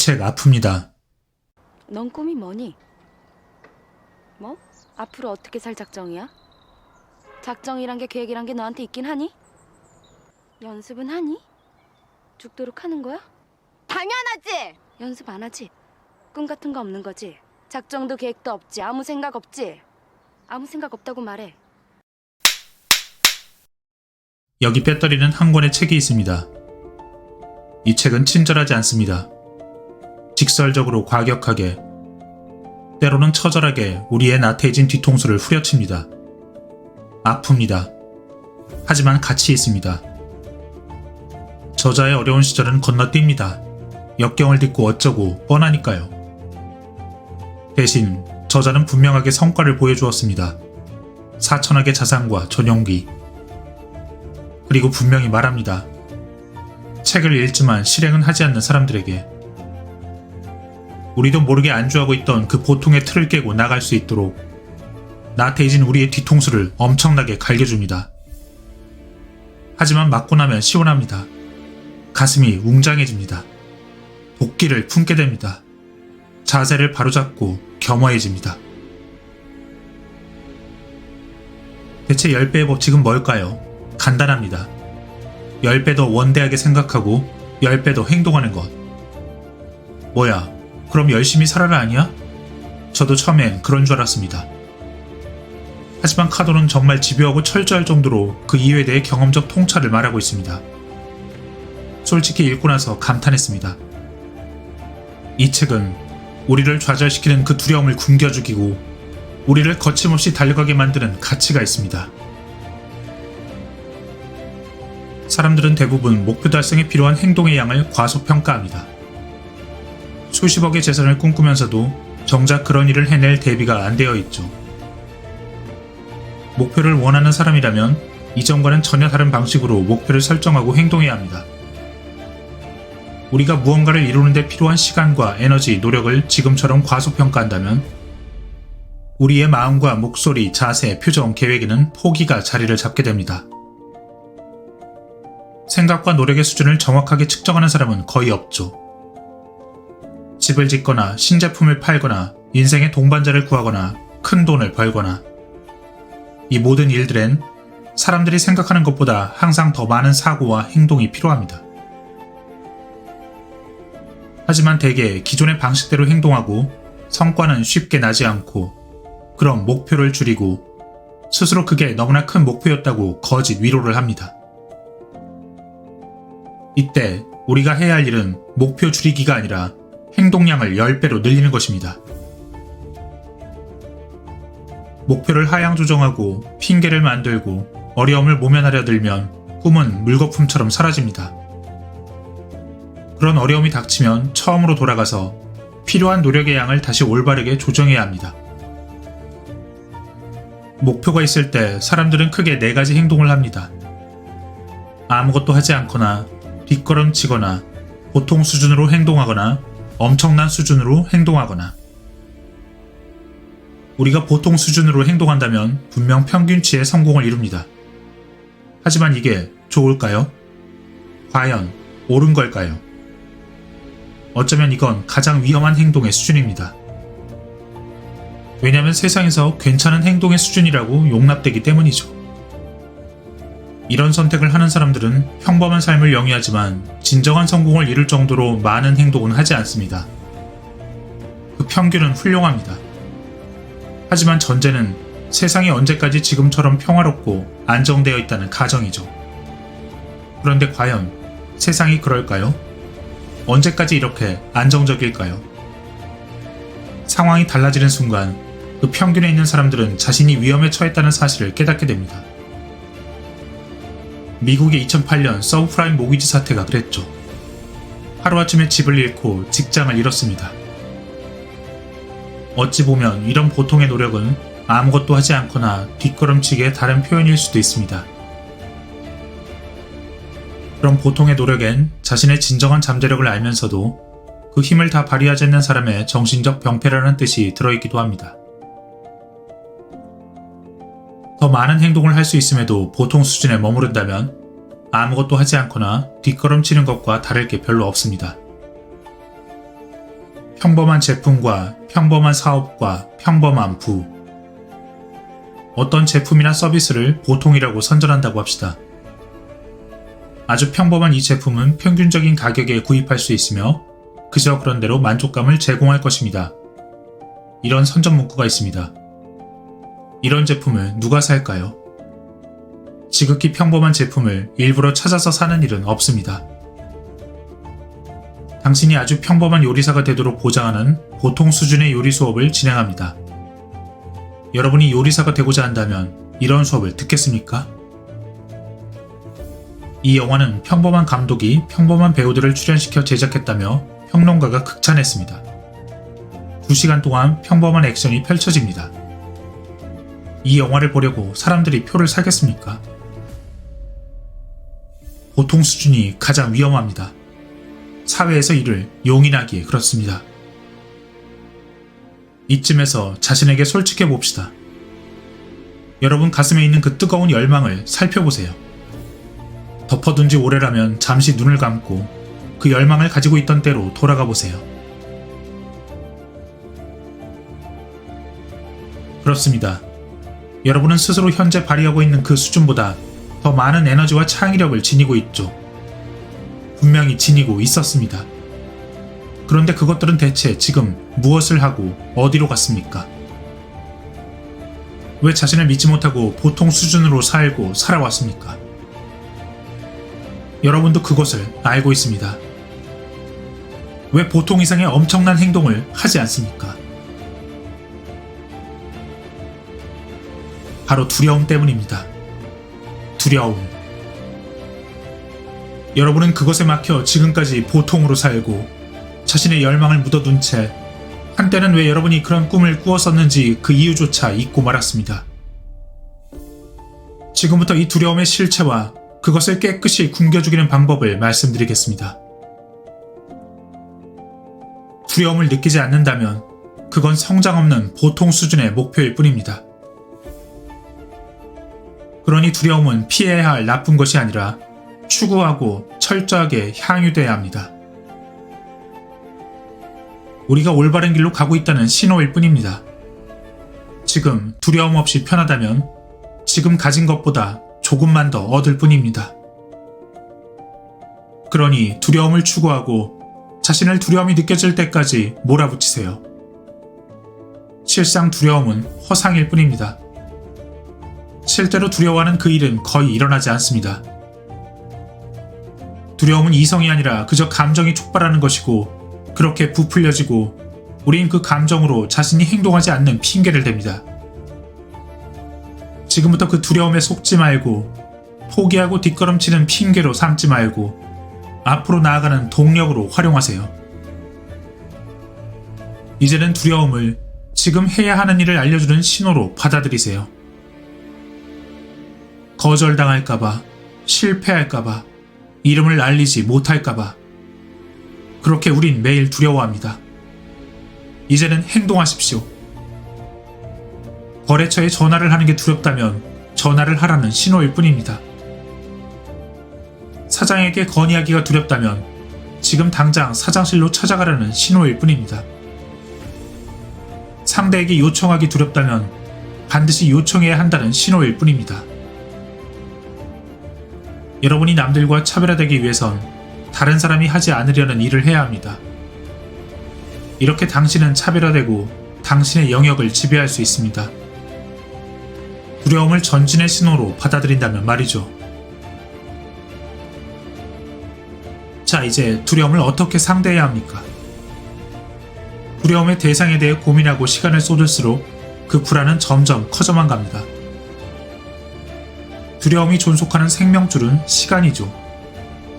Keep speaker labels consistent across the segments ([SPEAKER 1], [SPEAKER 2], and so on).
[SPEAKER 1] 이 책 아픕니다.
[SPEAKER 2] 넌 꿈이 뭐니? 뭐? 앞으로 어떻게 살 작정이야? 작정이란 게 계획이란 게 너한테 있긴 하니? 연습은 하니? 죽도록 하는 거야?
[SPEAKER 3] 당연하지!
[SPEAKER 2] 연습 안 하지? 꿈 같은 거 없는 거지? 작정도 계획도 없지? 아무 생각 없지? 아무 생각 없다고 말해.
[SPEAKER 1] 여기 뼈다리는 한 권의 책이 있습니다. 이 책은 친절하지 않습니다. 직설적으로 과격하게, 때로는 처절하게 우리의 나태해진 뒤통수를 후려칩니다. 아픕니다. 하지만 가치 있습니다. 저자의 어려운 시절은 건너뜁니다. 역경을 딛고 어쩌고 뻔하니까요. 대신 저자는 분명하게 성과를 보여주었습니다. 사천억의 자산과 전용기. 그리고 분명히 말합니다. 책을 읽지만 실행은 하지 않는 사람들에게 우리도 모르게 안주하고 있던 그 보통의 틀을 깨고 나갈 수 있도록 나태해진 우리의 뒤통수를 엄청나게 갈겨줍니다. 하지만 맞고 나면 시원합니다. 가슴이 웅장해집니다. 도끼를 품게 됩니다. 자세를 바로잡고 겸허해집니다. 대체 10배의 법칙은 뭘까요? 간단합니다. 10배 더 원대하게 생각하고 10배 더 행동하는 것. 뭐야, 그럼 열심히 살아라 아니야? 저도 처음엔 그런 줄 알았습니다. 하지만 카도는 정말 집요하고 철저할 정도로 그 이유에 대해 경험적 통찰을 말하고 있습니다. 솔직히 읽고 나서 감탄했습니다. 이 책은 우리를 좌절시키는 그 두려움을 굶겨 죽이고 우리를 거침없이 달려가게 만드는 가치가 있습니다. 사람들은 대부분 목표 달성에 필요한 행동의 양을 과소평가합니다. 수십억의 재산을 꿈꾸면서도 정작 그런 일을 해낼 대비가 안 되어 있죠. 목표를 원하는 사람이라면 이전과는 전혀 다른 방식으로 목표를 설정하고 행동해야 합니다. 우리가 무언가를 이루는 데 필요한 시간과 에너지, 노력을 지금처럼 과소평가한다면 우리의 마음과 목소리, 자세, 표정, 계획에는 포기가 자리를 잡게 됩니다. 생각과 노력의 수준을 정확하게 측정하는 사람은 거의 없죠. 집을 짓거나 신제품을 팔거나 인생의 동반자를 구하거나 큰 돈을 벌거나 이 모든 일들엔 사람들이 생각하는 것보다 항상 더 많은 사고와 행동이 필요합니다. 하지만 대개 기존의 방식대로 행동하고 성과는 쉽게 나지 않고 그럼 목표를 줄이고 스스로 그게 너무나 큰 목표였다고 거짓 위로를 합니다. 이때 우리가 해야 할 일은 목표 줄이기가 아니라 행동량을 10배로 늘리는 것입니다. 목표를 하향 조정하고 핑계를 만들고 어려움을 모면하려 들면 꿈은 물거품처럼 사라집니다. 그런 어려움이 닥치면 처음으로 돌아가서 필요한 노력의 양을 다시 올바르게 조정해야 합니다. 목표가 있을 때 사람들은 크게 4가지 행동을 합니다. 아무것도 하지 않거나 뒷걸음치거나 보통 수준으로 행동하거나 엄청난 수준으로 행동하거나. 우리가 보통 수준으로 행동한다면 분명 평균치의 성공을 이룹니다. 하지만 이게 좋을까요? 과연 옳은 걸까요? 어쩌면 이건 가장 위험한 행동의 수준입니다. 왜냐하면 세상에서 괜찮은 행동의 수준이라고 용납되기 때문이죠. 이런 선택을 하는 사람들은 평범한 삶을 영위하지만 진정한 성공을 이룰 정도로 많은 행동은 하지 않습니다. 그 평균은 훌륭합니다. 하지만 전제는 세상이 언제까지 지금처럼 평화롭고 안정되어 있다는 가정이죠. 그런데 과연 세상이 그럴까요? 언제까지 이렇게 안정적일까요? 상황이 달라지는 순간 그 평균에 있는 사람들은 자신이 위험에 처했다는 사실을 깨닫게 됩니다. 미국의 2008년 서브프라임 모기지 사태가 그랬죠. 하루아침에 집을 잃고 직장을 잃었습니다. 어찌 보면 이런 보통의 노력은 아무것도 하지 않거나 뒷걸음치기의 다른 표현일 수도 있습니다. 그런 보통의 노력엔 자신의 진정한 잠재력을 알면서도 그 힘을 다 발휘하지 않는 사람의 정신적 병폐라는 뜻이 들어있기도 합니다. 더 많은 행동을 할 수 있음에도 보통 수준에 머무른다면 아무것도 하지 않거나 뒷걸음치는 것과 다를 게 별로 없습니다. 평범한 제품과 평범한 사업과 평범한 부. 어떤 제품이나 서비스를 보통이라고 선전한다고 합시다. 아주 평범한 이 제품은 평균적인 가격에 구입할 수 있으며 그저 그런 대로 만족감을 제공할 것입니다. 이런 선전 문구가 있습니다. 이런 제품을 누가 살까요? 지극히 평범한 제품을 일부러 찾아서 사는 일은 없습니다. 당신이 아주 평범한 요리사가 되도록 보장하는 보통 수준의 요리 수업을 진행합니다. 여러분이 요리사가 되고자 한다면 이런 수업을 듣겠습니까? 이 영화는 평범한 감독이 평범한 배우들을 출연시켜 제작했다며 평론가가 극찬했습니다. 2시간 동안 평범한 액션이 펼쳐집니다. 이 영화를 보려고 사람들이 표를 사겠습니까? 보통 수준이 가장 위험합니다. 사회에서 이를 용인하기에 그렇습니다. 이쯤에서 자신에게 솔직해 봅시다. 여러분 가슴에 있는 그 뜨거운 열망을 살펴보세요. 덮어둔 지 오래라면 잠시 눈을 감고 그 열망을 가지고 있던 때로 돌아가 보세요. 그렇습니다. 여러분은 스스로 현재 발휘하고 있는 그 수준보다 더 많은 에너지와 창의력을 지니고 있죠. 분명히 지니고 있었습니다. 그런데 그것들은 대체 지금 무엇을 하고 어디로 갔습니까? 왜 자신을 믿지 못하고 보통 수준으로 살고 살아왔습니까? 여러분도 그것을 알고 있습니다. 왜 보통 이상의 엄청난 행동을 하지 않습니까? 바로 두려움 때문입니다. 두려움. 여러분은 그것에 막혀 지금까지 보통으로 살고 자신의 열망을 묻어둔 채 한때는 왜 여러분이 그런 꿈을 꾸었었는지 그 이유조차 잊고 말았습니다. 지금부터 이 두려움의 실체와 그것을 깨끗이 굶겨죽이는 방법을 말씀드리겠습니다. 두려움을 느끼지 않는다면 그건 성장 없는 보통 수준의 목표일 뿐입니다. 그러니 두려움은 피해야 할 나쁜 것이 아니라 추구하고 철저하게 향유돼야 합니다. 우리가 올바른 길로 가고 있다는 신호일 뿐입니다. 지금 두려움 없이 편하다면 지금 가진 것보다 조금만 더 얻을 뿐입니다. 그러니 두려움을 추구하고 자신을 두려움이 느껴질 때까지 몰아붙이세요. 실상 두려움은 허상일 뿐입니다. 실제로 두려워하는 그 일은 거의 일어나지 않습니다. 두려움은 이성이 아니라 그저 감정이 촉발하는 것이고 그렇게 부풀려지고 우린 그 감정으로 자신이 행동하지 않는 핑계를 댑니다. 지금부터 그 두려움에 속지 말고 포기하고 뒷걸음치는 핑계로 삼지 말고 앞으로 나아가는 동력으로 활용하세요. 이제는 두려움을 지금 해야 하는 일을 알려주는 신호로 받아들이세요. 거절당할까봐, 실패할까봐, 이름을 알리지 못할까봐. 그렇게 우린 매일 두려워합니다. 이제는 행동하십시오. 거래처에 전화를 하는 게 두렵다면 전화를 하라는 신호일 뿐입니다. 사장에게 건의하기가 두렵다면 지금 당장 사장실로 찾아가라는 신호일 뿐입니다. 상대에게 요청하기 두렵다면 반드시 요청해야 한다는 신호일 뿐입니다. 여러분이 남들과 차별화되기 위해선 다른 사람이 하지 않으려는 일을 해야 합니다. 이렇게 당신은 차별화되고 당신의 영역을 지배할 수 있습니다. 두려움을 전진의 신호로 받아들인다면 말이죠. 자, 이제 두려움을 어떻게 상대해야 합니까? 두려움의 대상에 대해 고민하고 시간을 쏟을수록 그 불안은 점점 커져만 갑니다. 두려움이 존속하는 생명줄은 시간이죠.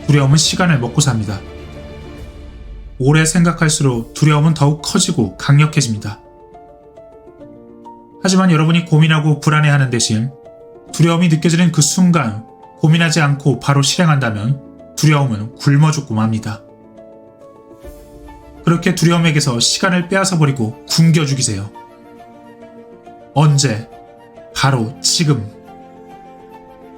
[SPEAKER 1] 두려움은 시간을 먹고 삽니다. 오래 생각할수록 두려움은 더욱 커지고 강력해집니다. 하지만 여러분이 고민하고 불안해하는 대신 두려움이 느껴지는 그 순간 고민하지 않고 바로 실행한다면 두려움은 굶어 죽고 맙니다. 그렇게 두려움에게서 시간을 빼앗아 버리고 굶겨 죽이세요. 언제? 바로 지금.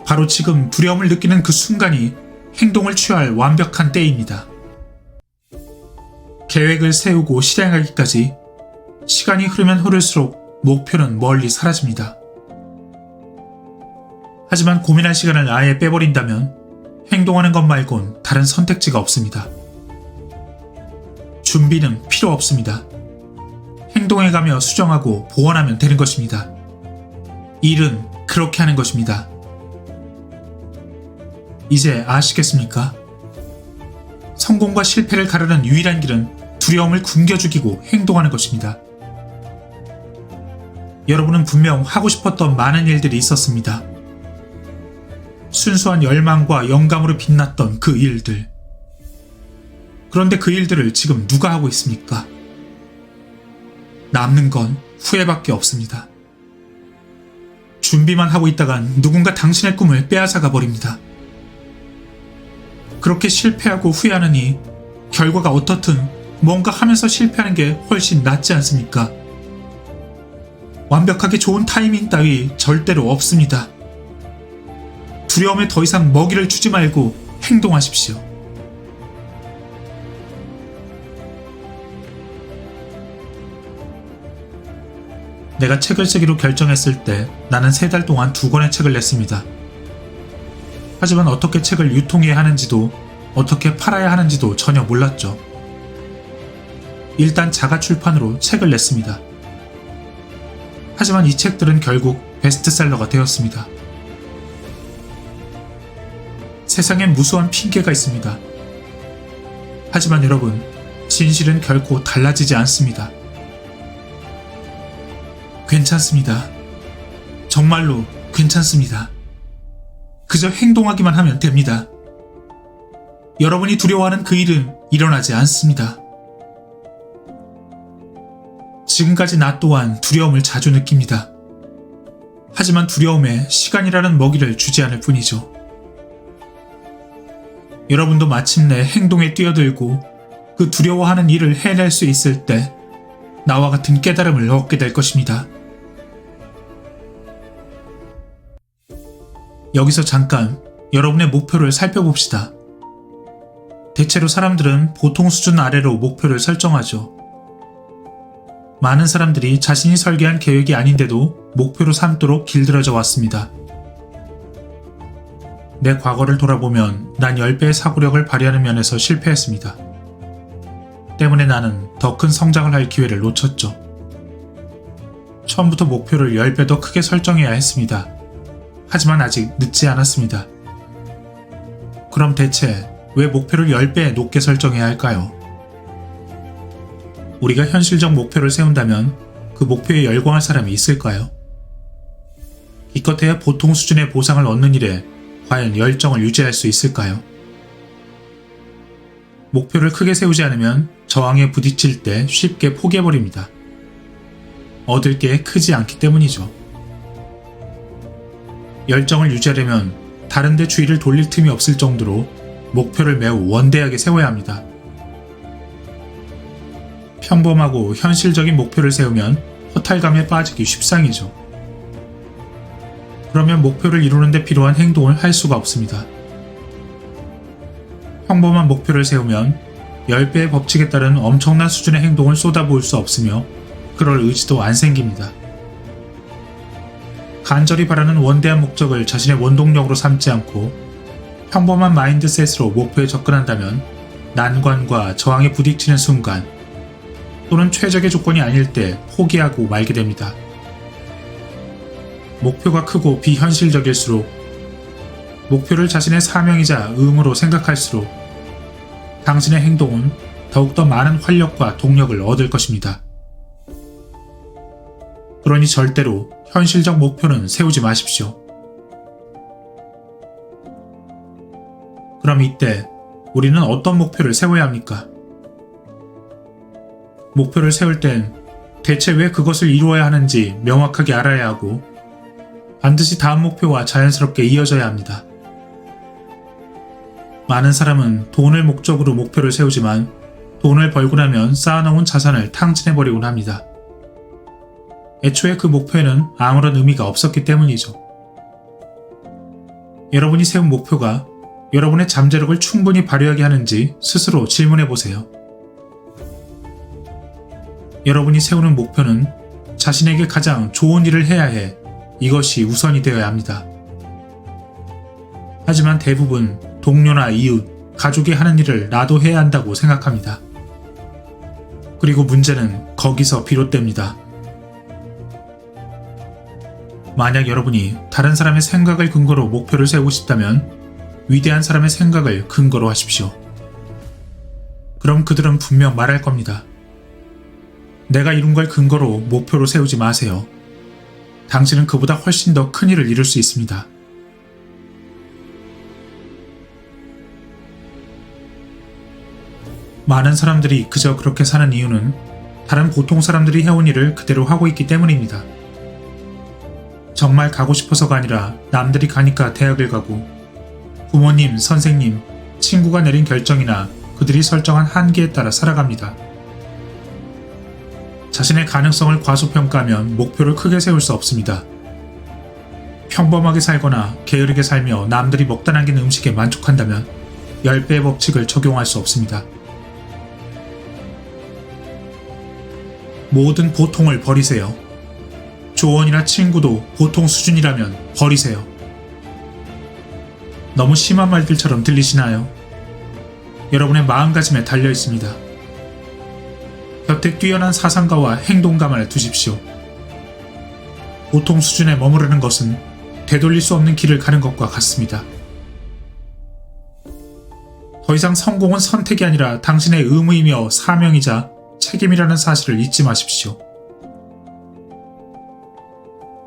[SPEAKER 1] 바로 지금 두려움을 느끼는 그 순간이 행동을 취할 완벽한 때입니다. 계획을 세우고 실행하기까지 시간이 흐르면 흐를수록 목표는 멀리 사라집니다. 하지만 고민할 시간을 아예 빼버린다면 행동하는 것 말곤 다른 선택지가 없습니다. 준비는 필요 없습니다. 행동해가며 수정하고 보완하면 되는 것입니다. 일은 그렇게 하는 것입니다. 이제 아시겠습니까? 성공과 실패를 가르는 유일한 길은 두려움을 굶겨 죽이고 행동하는 것입니다. 여러분은 분명 하고 싶었던 많은 일들이 있었습니다. 순수한 열망과 영감으로 빛났던 그 일들. 그런데 그 일들을 지금 누가 하고 있습니까? 남는 건 후회밖에 없습니다. 준비만 하고 있다간 누군가 당신의 꿈을 빼앗아가 버립니다. 그렇게 실패하고 후회하느니 결과가 어떻든 뭔가 하면서 실패하는 게 훨씬 낫지 않습니까? 완벽하게 좋은 타이밍 따위 절대로 없습니다. 두려움에 더 이상 먹이를 주지 말고 행동하십시오. 내가 책을 쓰기로 결정했을 때 나는 3달 동안 2권의 책을 냈습니다. 하지만 어떻게 책을 유통해야 하는지도 어떻게 팔아야 하는지도 전혀 몰랐죠. 일단 자가 출판으로 책을 냈습니다. 하지만 이 책들은 결국 베스트셀러가 되었습니다. 세상엔 무수한 핑계가 있습니다. 하지만 여러분, 진실은 결코 달라지지 않습니다. 괜찮습니다. 정말로 괜찮습니다. 그저 행동하기만 하면 됩니다. 여러분이 두려워하는 그 일은 일어나지 않습니다. 지금까지 나 또한 두려움을 자주 느낍니다. 하지만 두려움에 시간이라는 먹이를 주지 않을 뿐이죠. 여러분도 마침내 행동에 뛰어들고 그 두려워하는 일을 해낼 수 있을 때 나와 같은 깨달음을 얻게 될 것입니다. 여기서 잠깐 여러분의 목표를 살펴봅시다. 대체로 사람들은 보통 수준 아래로 목표를 설정하죠. 많은 사람들이 자신이 설계한 계획이 아닌데도 목표로 삼도록 길들여져 왔습니다. 내 과거를 돌아보면 난 10배의 사고력을 발휘하는 면에서 실패했습니다. 때문에 나는 더 큰 성장을 할 기회를 놓쳤죠. 처음부터 목표를 10배 더 크게 설정해야 했습니다. 하지만 아직 늦지 않았습니다. 그럼 대체 왜 목표를 10배 높게 설정해야 할까요? 우리가 현실적 목표를 세운다면 그 목표에 열광할 사람이 있을까요? 기껏해야 보통 수준의 보상을 얻는 일에 과연 열정을 유지할 수 있을까요? 목표를 크게 세우지 않으면 저항에 부딪힐 때 쉽게 포기해버립니다. 얻을 게 크지 않기 때문이죠. 열정을 유지하려면 다른 데 주의를 돌릴 틈이 없을 정도로 목표를 매우 원대하게 세워야 합니다. 평범하고 현실적인 목표를 세우면 허탈감에 빠지기 쉽상이죠. 그러면 목표를 이루는 데 필요한 행동을 할 수가 없습니다. 평범한 목표를 세우면 10배의 법칙에 따른 엄청난 수준의 행동을 쏟아부을 수 없으며 그럴 의지도 안 생깁니다. 간절히 바라는 원대한 목적을 자신의 원동력으로 삼지 않고 평범한 마인드셋으로 목표에 접근한다면 난관과 저항에 부딪히는 순간 또는 최적의 조건이 아닐 때 포기하고 말게 됩니다. 목표가 크고 비현실적일수록 목표를 자신의 사명이자 의무로 생각할수록 당신의 행동은 더욱더 많은 활력과 동력을 얻을 것입니다. 그러니 절대로 현실적 목표는 세우지 마십시오. 그럼 이때 우리는 어떤 목표를 세워야 합니까? 목표를 세울 땐 대체 왜 그것을 이루어야 하는지 명확하게 알아야 하고 반드시 다음 목표와 자연스럽게 이어져야 합니다. 많은 사람은 돈을 목적으로 목표를 세우지만 돈을 벌고 나면 쌓아놓은 자산을 탕진해버리곤 합니다. 애초에 그 목표에는 아무런 의미가 없었기 때문이죠. 여러분이 세운 목표가 여러분의 잠재력을 충분히 발휘하게 하는지 스스로 질문해보세요. 여러분이 세우는 목표는 자신에게 가장 좋은 일을 해야 해 이것이 우선이 되어야 합니다. 하지만 대부분 동료나 이웃, 가족이 하는 일을 나도 해야 한다고 생각합니다. 그리고 문제는 거기서 비롯됩니다. 만약 여러분이 다른 사람의 생각을 근거로 목표를 세우고 싶다면 위대한 사람의 생각을 근거로 하십시오. 그럼 그들은 분명 말할 겁니다. 내가 이룬 걸 근거로 목표로 세우지 마세요. 당신은 그보다 훨씬 더 큰 일을 이룰 수 있습니다. 많은 사람들이 그저 그렇게 사는 이유는 다른 보통 사람들이 해온 일을 그대로 하고 있기 때문입니다. 정말 가고 싶어서가 아니라 남들이 가니까 대학을 가고 부모님, 선생님, 친구가 내린 결정이나 그들이 설정한 한계에 따라 살아갑니다. 자신의 가능성을 과소평가하면 목표를 크게 세울 수 없습니다. 평범하게 살거나 게으르게 살며 남들이 먹다 남긴 음식에 만족한다면 10배의 법칙을 적용할 수 없습니다. 모든 보통을 버리세요. 조언이나 친구도 보통 수준이라면 버리세요. 너무 심한 말들처럼 들리시나요? 여러분의 마음가짐에 달려 있습니다. 곁에 뛰어난 사상가와 행동가만을 두십시오. 보통 수준에 머무르는 것은 되돌릴 수 없는 길을 가는 것과 같습니다. 더 이상 성공은 선택이 아니라 당신의 의무이며 사명이자 책임이라는 사실을 잊지 마십시오.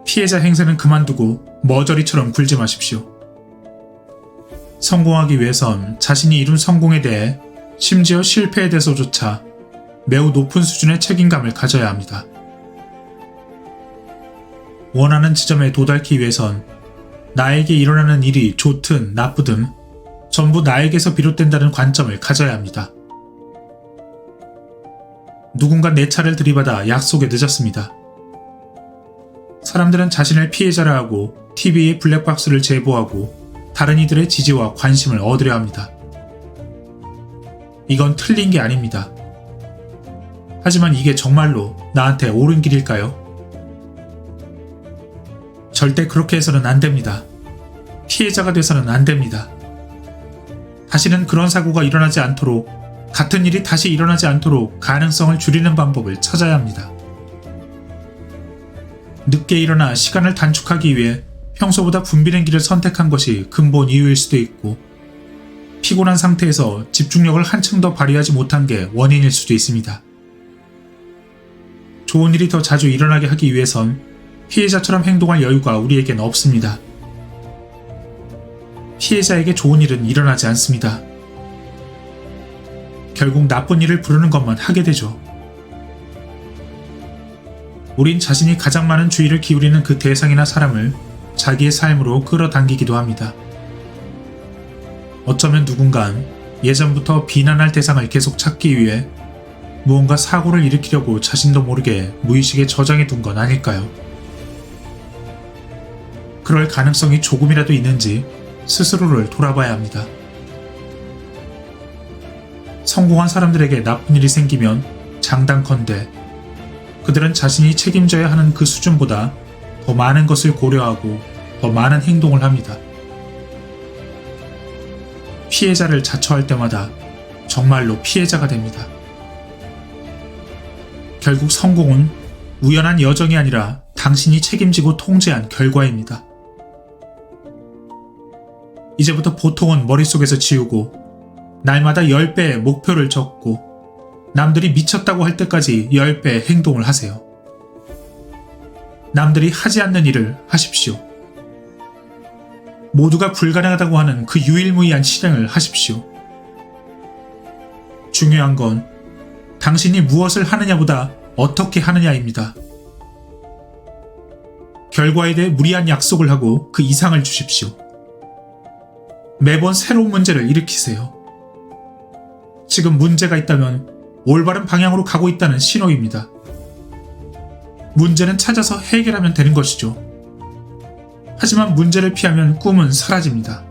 [SPEAKER 1] 피해자 행세는 그만두고 머저리처럼 굴지 마십시오. 성공하기 위해선 자신이 이룬 성공에 대해 심지어 실패에 대해서조차 매우 높은 수준의 책임감을 가져야 합니다. 원하는 지점에 도달하기 위해선 나에게 일어나는 일이 좋든 나쁘든 전부 나에게서 비롯된다는 관점을 가져야 합니다. 누군가 내 차를 들이받아 약속에 늦었습니다. 사람들은 자신을 피해자라 하고 TV에 블랙박스를 제보하고 다른 이들의 지지와 관심을 얻으려 합니다. 이건 틀린 게 아닙니다. 하지만 이게 정말로 나한테 옳은 길일까요? 절대 그렇게 해서는 안 됩니다. 피해자가 돼서는 안 됩니다. 다시는 그런 사고가 일어나지 않도록, 같은 일이 다시 일어나지 않도록 가능성을 줄이는 방법을 찾아야 합니다. 늦게 일어나 시간을 단축하기 위해 평소보다 붐비는 길을 선택한 것이 근본 이유일 수도 있고, 피곤한 상태에서 집중력을 한층 더 발휘하지 못한 게 원인일 수도 있습니다. 좋은 일이 더 자주 일어나게 하기 위해선 피해자처럼 행동할 여유가 우리에겐 없습니다. 피해자에게 좋은 일은 일어나지 않습니다. 결국 나쁜 일을 부르는 것만 하게 되죠. 우린 자신이 가장 많은 주의를 기울이는 그 대상이나 사람을 자기의 삶으로 끌어당기기도 합니다. 어쩌면 누군간 예전부터 비난할 대상을 계속 찾기 위해 무언가 사고를 일으키려고 자신도 모르게 무의식에 저장해 둔 건 아닐까요? 그럴 가능성이 조금이라도 있는지 스스로를 돌아봐야 합니다. 성공한 사람들에게 나쁜 일이 생기면 장단컨대 그들은 자신이 책임져야 하는 그 수준보다 더 많은 것을 고려하고 더 많은 행동을 합니다. 피해자를 자처할 때마다 정말로 피해자가 됩니다. 결국 성공은 우연한 여정이 아니라 당신이 책임지고 통제한 결과입니다. 이제부터 보통은 머릿속에서 지우고 날마다 10배의 목표를 적고 남들이 미쳤다고 할 때까지 10배의 행동을 하세요. 남들이 하지 않는 일을 하십시오. 모두가 불가능하다고 하는 그 유일무이한 실행을 하십시오. 중요한 건 당신이 무엇을 하느냐보다 어떻게 하느냐입니다. 결과에 대해 무리한 약속을 하고 그 이상을 주십시오. 매번 새로운 문제를 일으키세요. 지금 문제가 있다면 올바른 방향으로 가고 있다는 신호입니다. 문제는 찾아서 해결하면 되는 것이죠. 하지만 문제를 피하면 꿈은 사라집니다.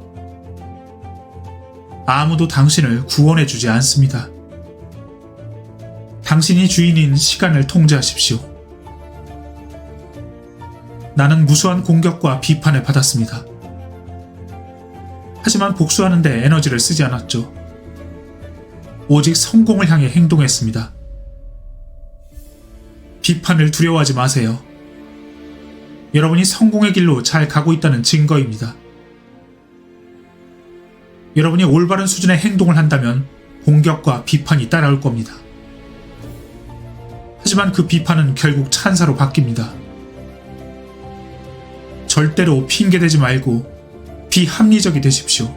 [SPEAKER 1] 아무도 당신을 구원해주지 않습니다. 당신이 주인인 시간을 통제하십시오. 나는 무수한 공격과 비판을 받았습니다. 하지만 복수하는데 에너지를 쓰지 않았죠. 오직 성공을 향해 행동했습니다. 비판을 두려워하지 마세요. 여러분이 성공의 길로 잘 가고 있다는 증거입니다. 여러분이 올바른 수준의 행동을 한다면 공격과 비판이 따라올 겁니다. 하지만 그 비판은 결국 찬사로 바뀝니다. 절대로 핑계대지 말고 비합리적이 되십시오.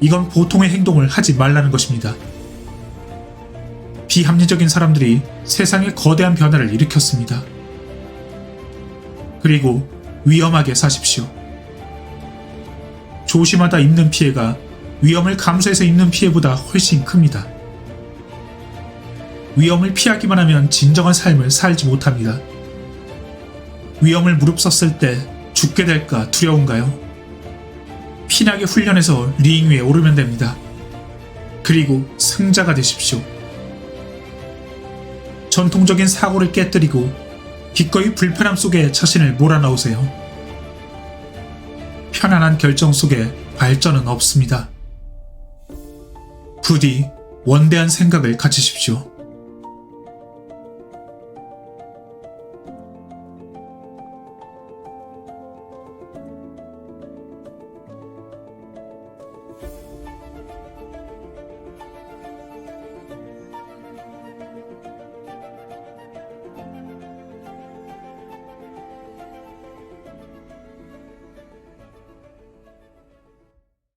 [SPEAKER 1] 이건 보통의 행동을 하지 말라는 것입니다. 비합리적인 사람들이 세상에 거대한 변화를 일으켰습니다. 그리고 위험하게 사십시오. 조심하다 입는 피해가 위험을 감수해서 입는 피해보다 훨씬 큽니다. 위험을 피하기만 하면 진정한 삶을 살지 못합니다. 위험을 무릅썼을 때 죽게 될까 두려운가요? 피나게 훈련해서 링 위에 오르면 됩니다. 그리고 승자가 되십시오. 전통적인 사고를 깨뜨리고 기꺼이 불편함 속에 자신을 몰아넣으세요. 편안한 결정 속에 발전은 없습니다. 부디 원대한 생각을 가지십시오.